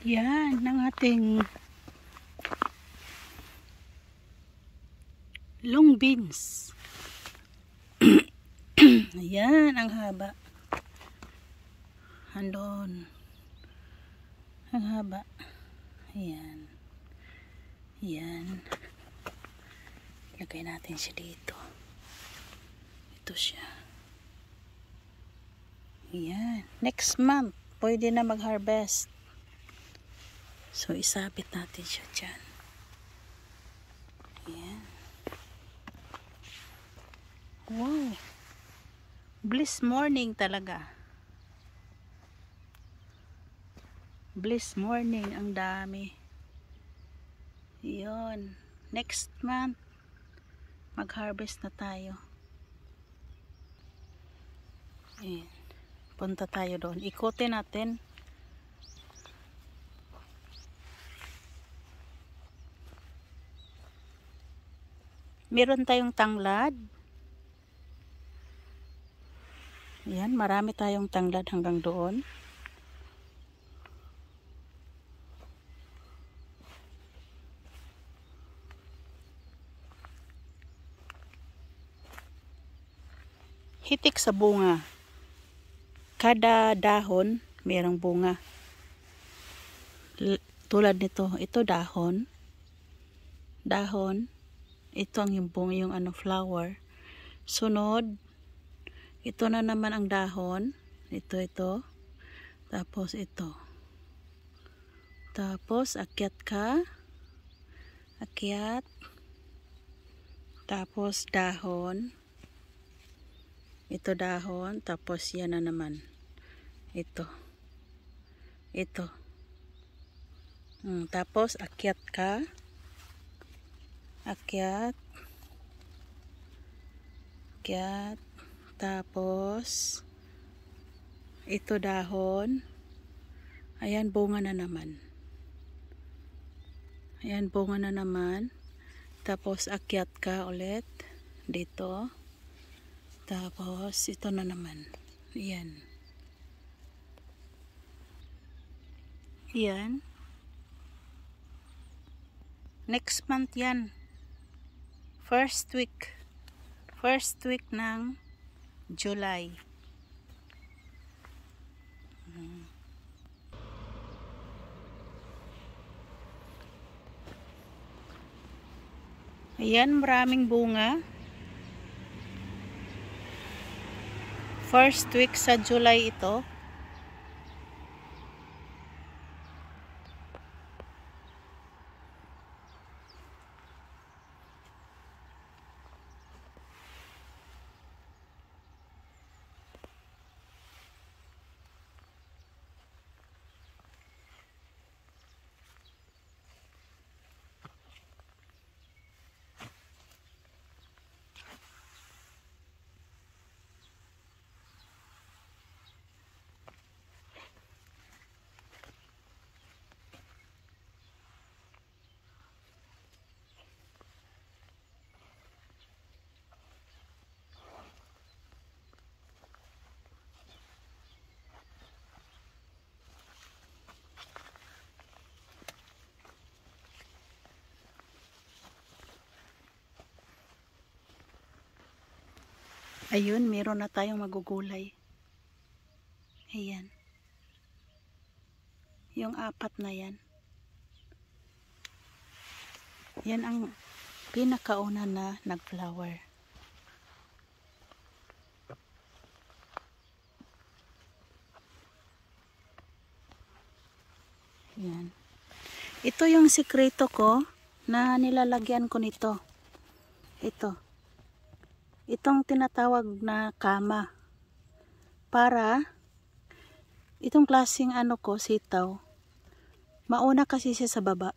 Yan ang ating long beans. Ayan ang haba. Andon. Ang haba. Ayan. Ayan. Lagay natin siya dito. Ito siya. Ayan. Next month, pwede na mag-harvest. So, isabit natin siya dyan. Ayan. Wow. Bliss morning talaga. Bliss morning. Ang dami. Yun. Next month, mag-harvest na tayo. Ayan. Punta tayo doon. Ikutin natin. Meron tayong tanglad. Ayan, marami tayong tanglad hanggang doon. Hitik sa bunga. Kada dahon, mayroong bunga. Tulad nito, ito dahon. Dahon. Ito ang yung bunga, yung flower. Sunod, ito na naman ang dahon. Ito. Tapos ito. Tapos, akyat ka. Akyat. Tapos, dahon. Ito dahon. Tapos, yan na naman. Ito. Tapos, akyat ka. Akyat. Tapos, ito dahon. Ayan, bunga na naman. Tapos, akyat ka ulit. Dito. Tapos, ito na naman. Ayan. Ayan. Next month yan. First week ng July. Ayan, maraming bunga. First week sa July ito. Ayun, meron na tayong magugulay. Ayan. Yung 4 na yan. Yan ang pinakauna na nag-flower. Yan. Ito yung sikreto ko na nilalagyan ko nito. Itong tinatawag na kama. Para itong klaseng sitaw. Mauna kasi siya sa baba.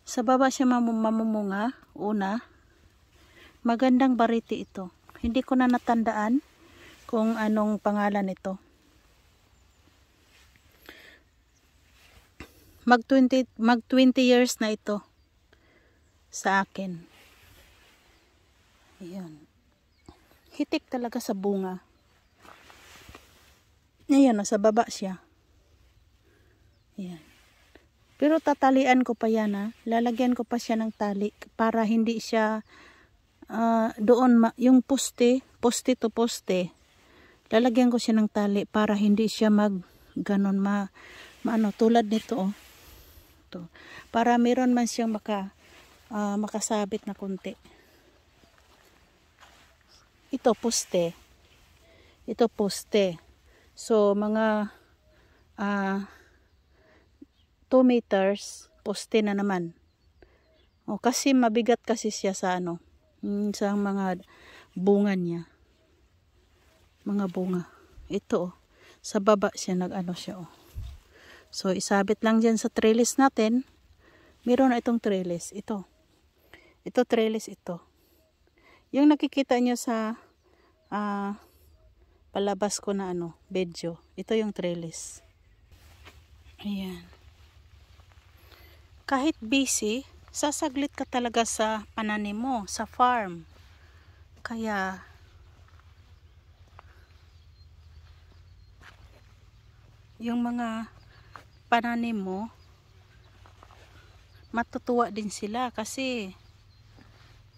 Sa baba siya mamumunga. Una. Magandang bariti ito. Hindi ko na natandaan kung anong pangalan ito. Mag 20 years na ito sa akin. Ayan. Hitik talaga sa bunga. Ayan, sa baba siya. Pero tatalian ko pa yan ha. Lalagyan ko pa siya ng tali para hindi siya doon yung poste to poste. Lalagyan ko siya ng tali para hindi siya ganon maano tulad nito oh. To. Para meron man siyang makasabit na konti. Ito poste. Ito poste. So mga 2 meters poste na naman. O kasi mabigat kasi siya sa sa mga bunga niya. Mga bunga. Ito sa baba siya siya oh. So isabit lang diyan sa trellis natin. Meron na itong trellis. Ito trellis ito. Yung nakikita nyo sa palabas ko na video. Ito yung trellis. Ayan. Kahit busy, sasaglit ka talaga sa pananim mo, sa farm. Kaya yung mga pananim mo, matutuwa din sila kasi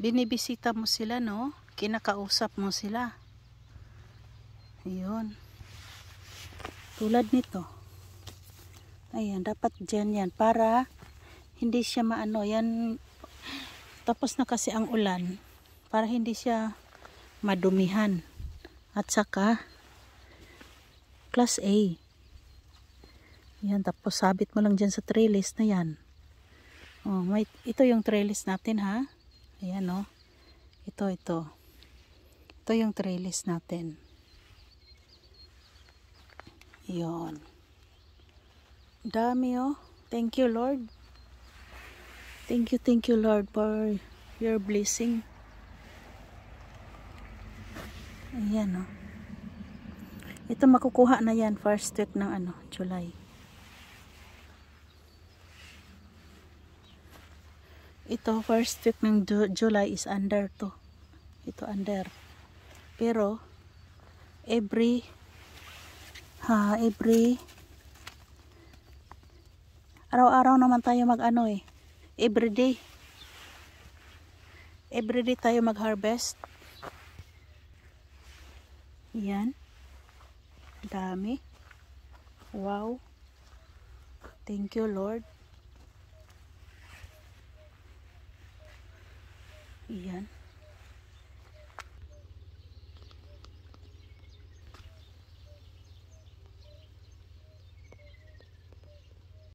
binibisita mo sila, no? Kinakausap mo sila. Ayun. Tulad nito. Ayan, dapat dyan yan para hindi siya yan. Tapos na kasi ang ulan para hindi siya madumihan. At saka class A. Yan, tapos sabit mo lang dyan sa trellis na yan. Oh, ito yung trellis natin ha. Ayan oh. Ito. Ito yung trellis natin. Yun. Dami oh. Thank you Lord. Thank you Lord for your blessing. Ayan oh. Ito makukuha na yan first week ng July. Ito first week ng July is under to. Ito under. Pero every araw-araw naman tayo everyday tayo mag-harvest. Yan. Dami. Wow. Thank you Lord. Yan.